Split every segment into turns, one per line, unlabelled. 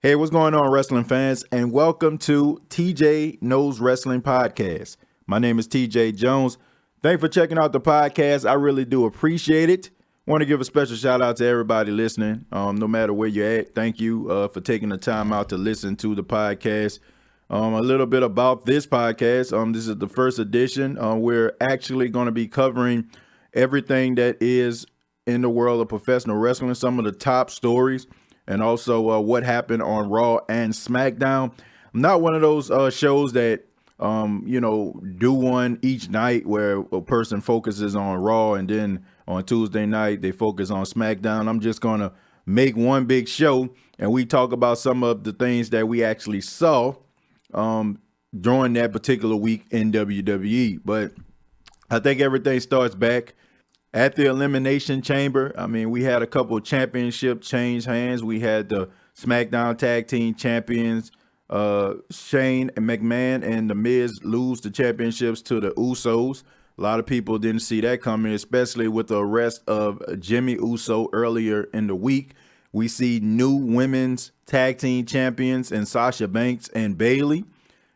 Hey, what's going on, wrestling fans? And welcome to TJay Knows Wrestling Podcast. My name is TJ Jones. Thanks for checking out the podcast. I really do appreciate it. Want to give a special shout out to everybody listening. No matter where you're at, thank you for taking the time out to listen to the podcast. A little bit about this podcast. This is the first edition. We're actually going to be covering everything that is in the world of professional wrestling, some of the top stories, and also what happened on Raw and Smackdown. I'm not one of those shows that, do one each night where a person focuses on Raw and then on Tuesday night they focus on Smackdown. I'm just going to make one big show and we talk about some of the things that we actually saw during that particular week in WWE. But I think everything starts back at the Elimination Chamber. I mean, we had a couple of championships change hands. We had the SmackDown Tag Team Champions, Shane and McMahon and The Miz lose the championships to the Usos. A lot of people didn't see that coming, especially with the arrest of Jimmy Uso earlier in the week. We see new women's tag team champions in Sasha Banks and Bayley.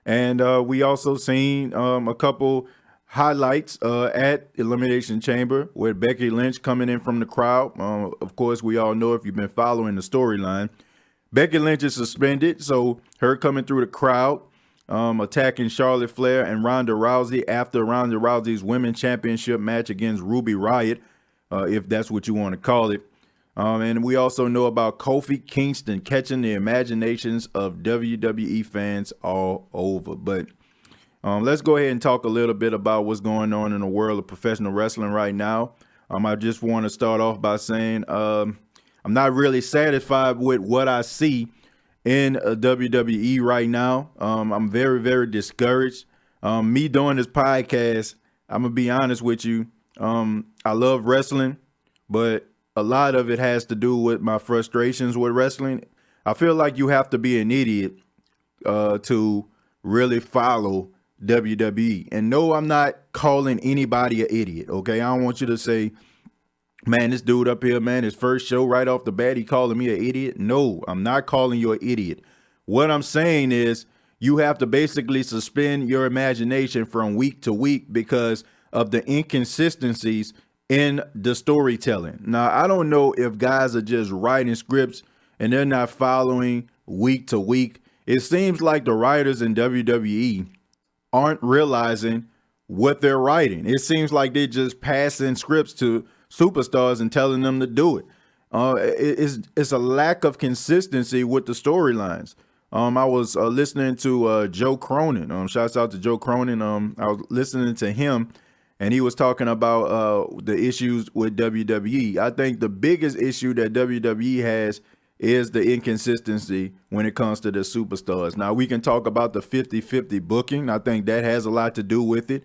And we also seen a couple highlights at Elimination Chamber with Becky Lynch coming in from the crowd. Of course, we all know, if you've been following the storyline, Becky Lynch is suspended, so her coming through the crowd, attacking Charlotte Flair and Ronda Rousey after Ronda Rousey's women's championship match against Ruby Riott, if that's what you want to call it. And we also know about Kofi Kingston catching the imaginations of WWE fans all over. But let's go ahead and talk a little bit about what's going on in the world of professional wrestling right now. I just want to start off by saying I'm not really satisfied with what I see in WWE right now. I'm very, very discouraged. Me doing this podcast, I'm going to be honest with you. I love wrestling, but a lot of it has to do with my frustrations with wrestling. I feel like you have to be an idiot to really follow WWE. And no, I'm not calling anybody an idiot, okay? I don't want you to say, man, this dude up here, man, his first show right off the bat, he calling me an idiot. No, I'm not calling you an idiot. What I'm saying is you have to basically suspend your imagination from week to week because of the inconsistencies in the storytelling. Now, I don't know if guys are just writing scripts and they're not following week to week. It seems like the writers in WWE aren't realizing what they're writing. It seems like they're just passing scripts to superstars and telling them to do it. It's a lack of consistency with the storylines. I was listening to Joe Cronin. Shouts out to Joe Cronin. I was listening to him, and he was talking about the issues with WWE. I think the biggest issue that WWE has is the inconsistency when it comes to the superstars. Now, we can talk about the 50-50 booking. I think that has a lot to do with it,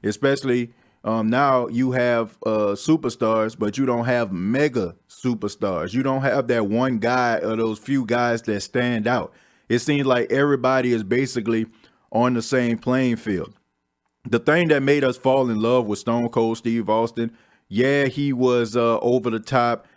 especially now you have superstars, but you don't have mega superstars. You don't have that one guy or those few guys that stand out. It seems like everybody is basically on the same playing field. The thing that made us fall in love with Stone Cold Steve Austin, yeah, he was over the top.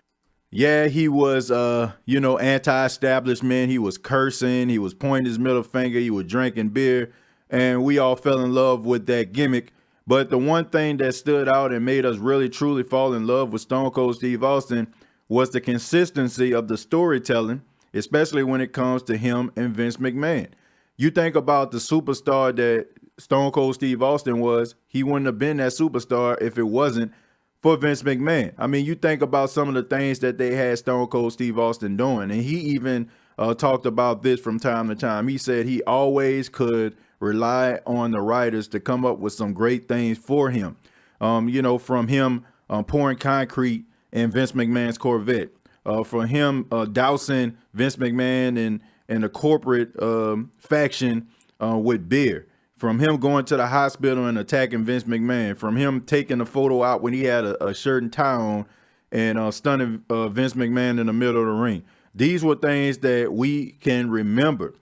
Yeah, he was, anti-establishment. He was cursing. He was pointing his middle finger. He was drinking beer. And we all fell in love with that gimmick. But the one thing that stood out and made us really, truly fall in love with Stone Cold Steve Austin was the consistency of the storytelling, especially when it comes to him and Vince McMahon. You think about the superstar that Stone Cold Steve Austin was, he wouldn't have been that superstar if it wasn't for Vince McMahon. I mean, you think about some of the things that they had Stone Cold Steve Austin doing, and he even talked about this from time to time. He said he always could rely on the writers to come up with some great things for him. From him pouring concrete in Vince McMahon's Corvette, for him dousing Vince McMahon and the corporate faction with beer, from him going to the hospital and attacking Vince McMahon, from him taking a photo out when he had a shirt and tie on and stunning Vince McMahon in the middle of the ring. These were things that we can remember.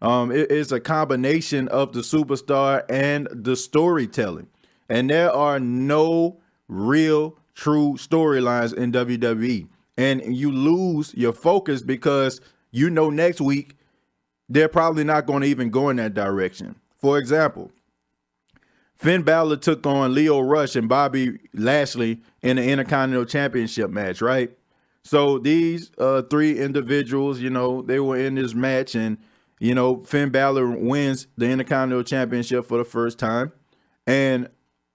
It's a combination of the superstar and the storytelling. And there are no real true storylines in WWE. And you lose your focus because next week they're probably not going to even go in that direction. For example, Finn Balor took on Lio Rush and Bobby Lashley in the Intercontinental Championship match, right? So these three individuals, they were in this match, and, Finn Balor wins the Intercontinental Championship for the first time. And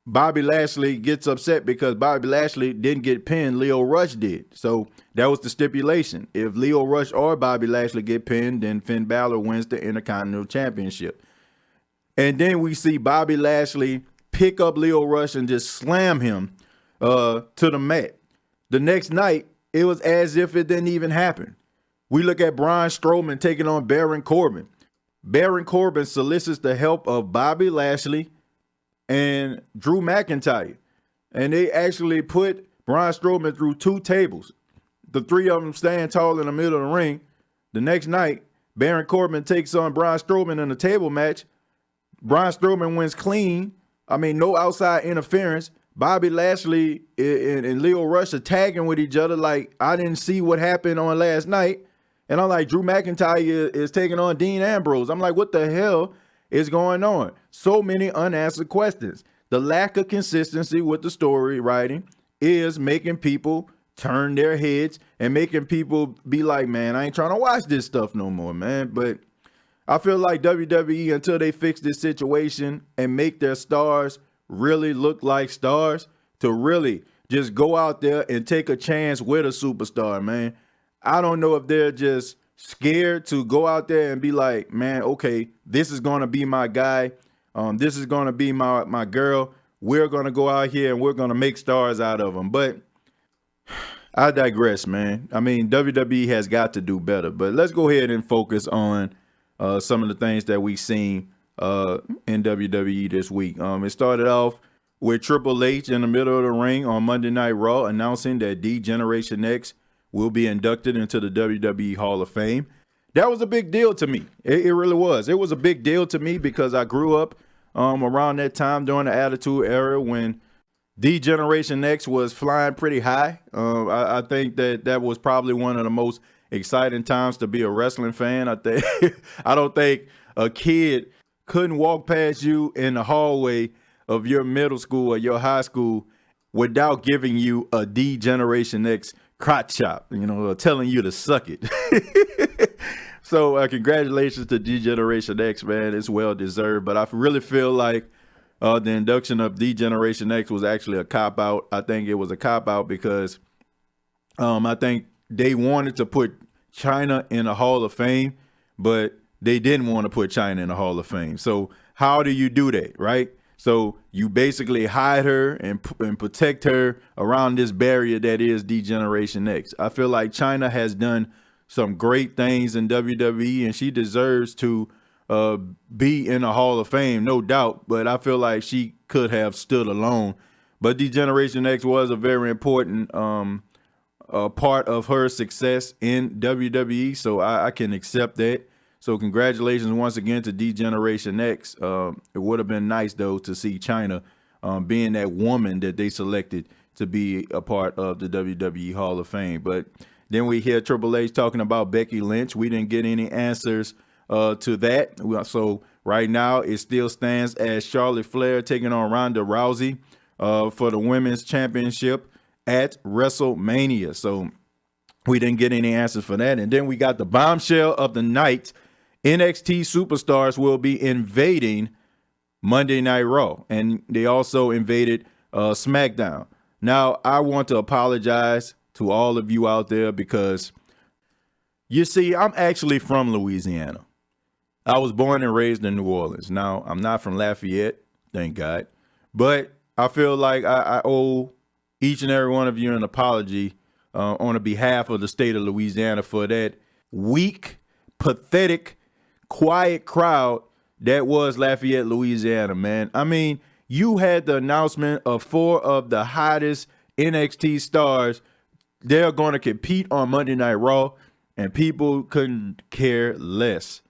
Bobby Lashley gets upset because Bobby Lashley didn't get pinned, Lio Rush did. So that was the stipulation. If Lio Rush or Bobby Lashley get pinned, then Finn Balor wins the Intercontinental Championship. And then we see Bobby Lashley pick up Lio Rush and just slam him to the mat. The next night, it was as if it didn't even happen. We look at Braun Strowman taking on Baron Corbin. Baron Corbin solicits the help of Bobby Lashley and Drew McIntyre. And they actually put Braun Strowman through 2 tables. The 3 of them stand tall in the middle of the ring. The next night, Baron Corbin takes on Braun Strowman in a table match. Braun Strowman wins clean. No outside interference. Bobby Lashley and Lio Rush are tagging with each other like I didn't see what happened on last night. And I'm like, Drew McIntyre is taking on Dean Ambrose. I'm like, what the hell is going on? So many unanswered questions. The lack of consistency with the story writing is making people turn their heads and making people be like, man, I ain't trying to watch this stuff no more, man. But I feel like WWE, until they fix this situation and make their stars really look like stars, to really just go out there and take a chance with a superstar, man. I don't know if they're just scared to go out there and be like, man, okay, this is going to be my guy. This is going to be my girl. We're going to go out here and we're going to make stars out of them. But I digress, man. WWE has got to do better. But let's go ahead and focus on some of the things that we've seen in WWE this week. It started off with Triple H in the middle of the ring on Monday Night Raw announcing that D-Generation X will be inducted into the WWE Hall of Fame. That was a big deal to me. It really was. It was a big deal to me because I grew up around that time during the Attitude Era when D-Generation X was flying pretty high. I think that was probably one of the most exciting times to be a wrestling fan. I don't think a kid couldn't walk past you in the hallway of your middle school or your high school without giving you a D-Generation X crotch chop, telling you to suck it. So congratulations to D-Generation X, man. It's well deserved. But I really feel like the induction of D-Generation X was actually a cop-out. I think it was a cop-out because I think they wanted to put China in the Hall of Fame, but they didn't want to put China in the Hall of Fame. So how do you do that, right? So you basically hide her and protect her around this barrier that is D-Generation X. I feel like China has done some great things in WWE, and she deserves to be in the Hall of Fame, no doubt. But I feel like she could have stood alone. But D-Generation X was a very important part of her success in WWE, so I can accept that. So congratulations once again to D-Generation X. It would have been nice, though, to see China being that woman that they selected to be a part of the WWE Hall of Fame. But then we hear Triple H talking about Becky Lynch. We didn't get any answers to that. So right now it still stands as Charlotte Flair taking on Ronda Rousey for the Women's Championship at WrestleMania. So we didn't get any answers for that. And then we got the bombshell of the night. NXT superstars will be invading Monday Night Raw, and they also invaded Smackdown. Now, I want to apologize to all of you out there because, you see, I'm actually from Louisiana. I was born and raised in New Orleans. Now, I'm not from Lafayette, thank God, but I feel like I owe each and every one of you an apology on the behalf of the state of Louisiana for that weak, pathetic, quiet crowd that was Lafayette, Louisiana, man. You had the announcement of 4 of the hottest NXT stars. They're going to compete on Monday Night Raw, and people couldn't care less,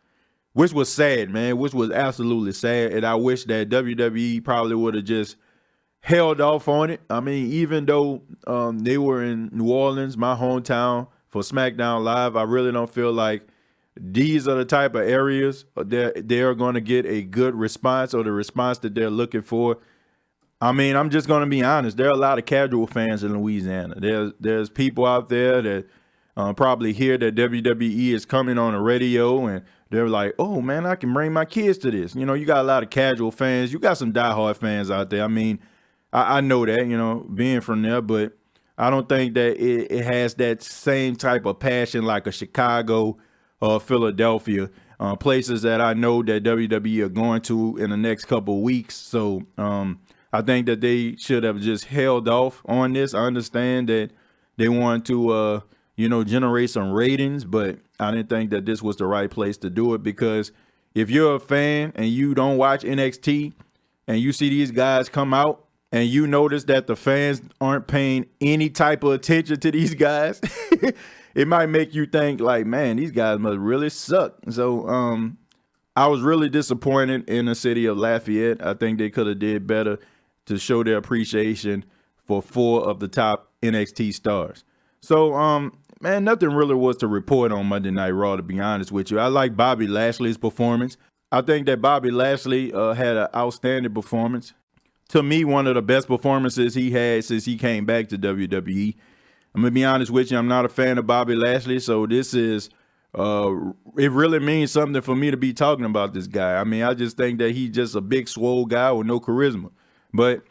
which was sad, man, which was absolutely sad. And I wish that WWE probably would have just held off on it. Even though they were in New Orleans, my hometown, for SmackDown Live, I really don't feel like these are the type of areas that they're going to get a good response, or the response that they're looking for. I mean, I'm just going to be honest. There are a lot of casual fans in Louisiana. There's people out there that probably hear that WWE is coming on the radio, and they're like, oh, man, I can bring my kids to this. You got a lot of casual fans. You got some diehard fans out there. I mean, I know that, being from there, but I don't think that it has that same type of passion like a Chicago or Philadelphia, places that I know that WWE are going to in the next couple of weeks. So I think that they should have just held off on this. I understand that they want to, generate some ratings, but I didn't think that this was the right place to do it, because if you're a fan and you don't watch NXT and you see these guys come out and you notice that the fans aren't paying any type of attention to these guys, it might make you think like, man, these guys must really suck. So I was really disappointed in the city of Lafayette. I think they could have did better to show their appreciation for 4 of the top NXT stars. So, man, nothing really was to report on Monday Night Raw, to be honest with you. I like Bobby Lashley's performance. I think that Bobby Lashley had an outstanding performance. To me, one of the best performances he had since he came back to WWE. I'm going to be honest with you, I'm not a fan of Bobby Lashley, so this is, it really means something for me to be talking about this guy. I mean, I just think that he's just a big, swole guy with no charisma. But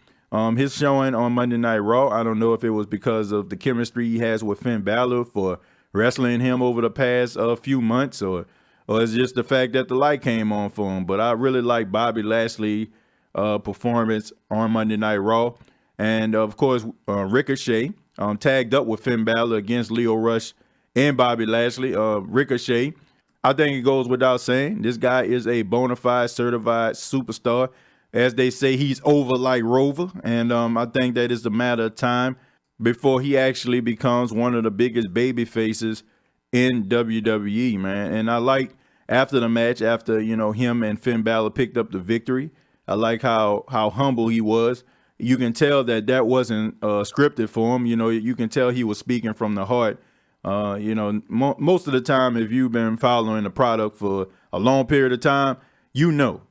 his showing on Monday Night Raw, I don't know if it was because of the chemistry he has with Finn Balor for wrestling him over the past few months, or it's just the fact that the light came on for him. But I really like Bobby Lashley performance on Monday Night Raw. And, of course, Ricochet tagged up with Finn Balor against Lio Rush and Bobby Lashley. Ricochet, I think it goes without saying, this guy is a bona fide, certified superstar. As they say, he's over like Rover. And I think that it's a matter of time before he actually becomes one of the biggest baby faces in WWE, man. And I like after the match, after, him and Finn Balor picked up the victory, I like how humble he was. You can tell that wasn't scripted for him. You can tell he was speaking from the heart. Most of the time, if you've been following the product for a long period of time, you know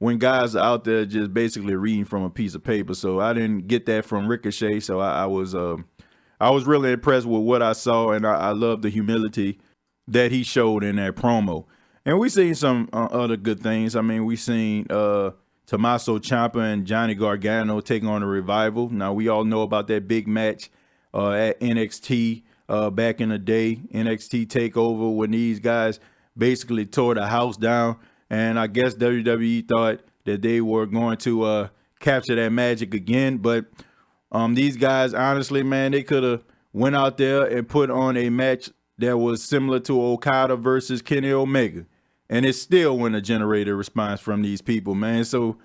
when guys are out there just basically reading from a piece of paper. So I didn't get that from Ricochet. So I was really impressed with what I saw, and I love the humility that he showed in that promo. And we seen some other good things. I mean, we seen Tommaso Ciampa and Johnny Gargano taking on the Revival. Now, we all know about that big match at NXT back in the day, NXT TakeOver, when these guys basically tore the house down. And I guess WWE thought that they were going to capture that magic again. But these guys, honestly, man, they could have went out there and put on a match that was similar to Okada versus Kenny Omega. And it still wouldn't have generated a response from these people, man. So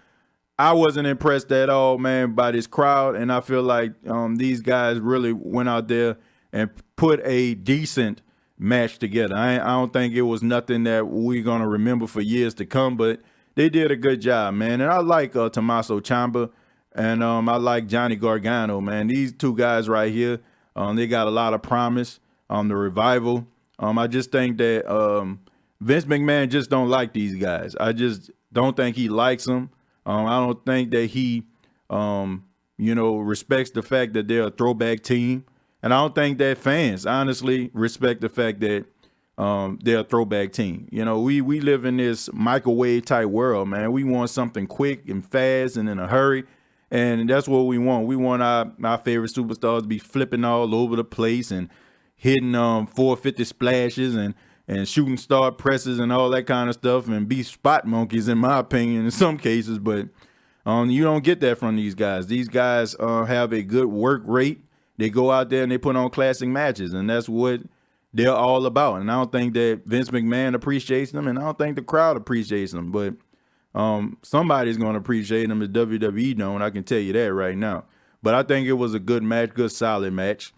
I wasn't impressed at all, man, by this crowd. And I feel like these guys really went out there and put a decent match together. I don't think it was nothing that we're going to remember for years to come, but they did a good job, man. And I like Tommaso Ciampa, and I like Johnny Gargano, man. These two guys right here, they got a lot of promise on the Revival. I just think that Vince McMahon just don't like these guys. I just don't think he likes them. I don't think that he, respects the fact that they're a throwback team. And I don't think that fans honestly respect the fact that they're a throwback team. We live in this microwave type world, man. We want something quick and fast and in a hurry. And that's what we want. We want our favorite superstars to be flipping all over the place and hitting 450 splashes and shooting star presses and all that kind of stuff, and be spot monkeys, in my opinion, in some cases. But you don't get that from these guys. These guys have a good work rate. They go out there and they put on classic matches, and that's what they're all about. And I don't think that Vince McMahon appreciates them, and I don't think the crowd appreciates them. But somebody's going to appreciate them if WWE don't. I can tell you that right now. But I think it was a good match, good solid match.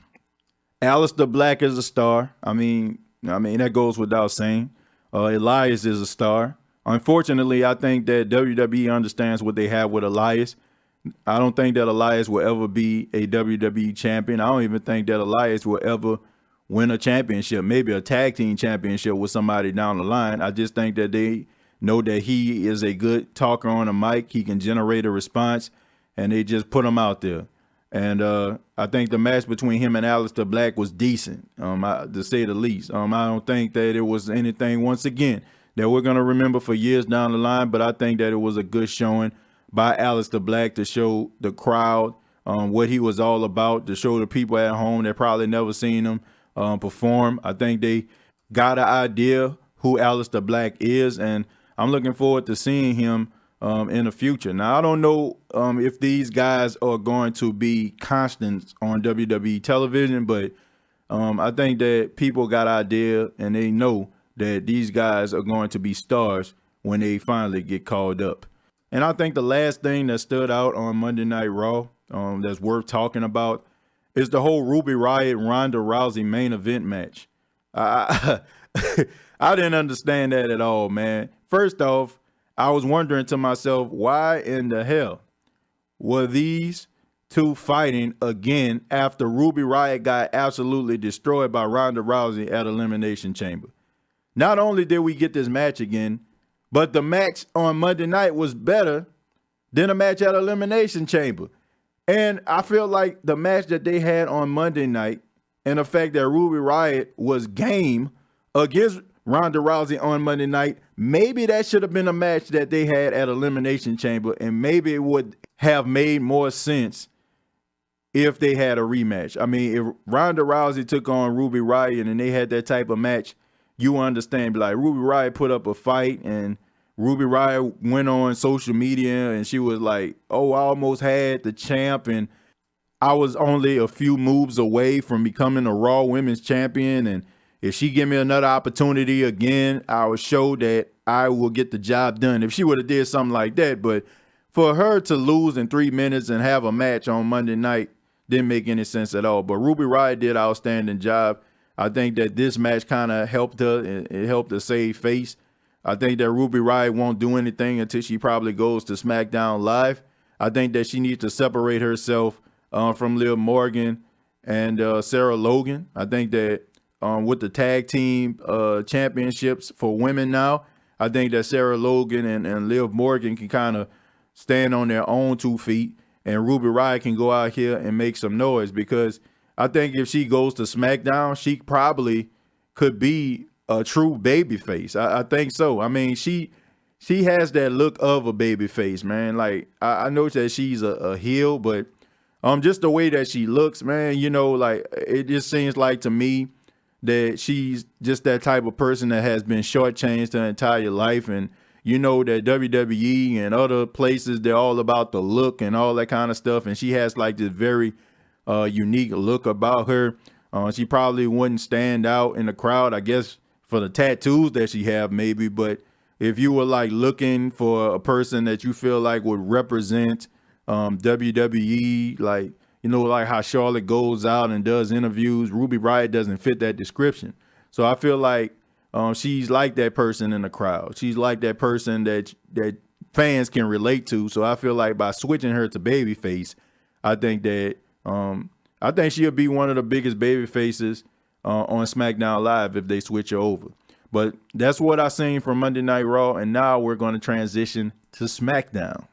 Aleister Black is a star. I mean that goes without saying. Elias is a star. Unfortunately, I think that WWE understands what they have with Elias. I don't think that Elias will ever be a WWE champion. I don't even think that Elias will ever win a championship, maybe a tag team championship with somebody down the line. I just think that they know that he is a good talker on a mic. He can generate a response, and they just put him out there. And I think the match between him and Aleister Black was decent, to say the least. I don't think that it was anything, once again, that we're going to remember for years down the line, but I think that it was a good showing by Aleister Black to show the crowd what he was all about, to show the people at home that probably never seen him perform. I think they got an idea who Aleister Black is, and I'm looking forward to seeing him in the future. Now, I don't know if these guys are going to be constants on WWE television, but I think that people got an idea and they know that these guys are going to be stars when they finally get called up. And I think the last thing that stood out on Monday Night Raw that's worth talking about is the whole Ruby Riott Ronda Rousey main event match. I didn't understand that at all, man. First off, I was wondering to myself, why in the hell were these two fighting again after Ruby Riott got absolutely destroyed by Ronda Rousey at Elimination Chamber? Not only did we get this match again, but the match on Monday night was better than a match at Elimination Chamber. And I feel like the match that they had on Monday night and the fact that Ruby Riott was game against Ronda Rousey on Monday night, maybe that should have been a match that they had at Elimination Chamber, and maybe it would have made more sense if they had a rematch. I mean, if Ronda Rousey took on Ruby Riott and they had that type of match, you understand, be like, Ruby Riott put up a fight and Ruby Riott went on social media and she was like, oh, I almost had the champ and I was only a few moves away from becoming a Raw Women's Champion, and if she give me another opportunity again, I will show that I will get the job done. If she would have did something like that, but for her to lose in 3 minutes and have a match on Monday night didn't make any sense at all. But Ruby Riott did an outstanding job. I think that this match kind of helped her. It helped her save face. I think that Ruby Riott won't do anything until she probably goes to Smackdown Live. I think that she needs to separate herself from Liv Morgan and Sarah Logan. I think that with the tag team championships for women now, I think that Sarah Logan and Liv Morgan can kind of stand on their own 2 feet, and Ruby Riott can go out here and make some noise, because I think if she goes to SmackDown, she probably could be a true babyface. I think so. I mean, she has that look of a babyface, man. Like, I know that she's a heel, but just the way that she looks, man, you know, like, it just seems like to me that she's just that type of person that has been shortchanged her entire life. And you know that WWE and other places, they're all about the look and all that kind of stuff. And she has like this very unique look about her. She probably wouldn't stand out in the crowd, I guess, for the tattoos that she have maybe. But if you were like looking for a person that you feel like would represent WWE, like, you know, like how Charlotte goes out and does interviews, Ruby Riott doesn't fit that description. So I feel like she's like that person in the crowd. She's like that person that fans can relate to. So I feel like by switching her to babyface, I think that she'll be one of the biggest baby faces on SmackDown Live if they switch her over. But that's what I seen from Monday Night Raw, and now we're going to transition to SmackDown.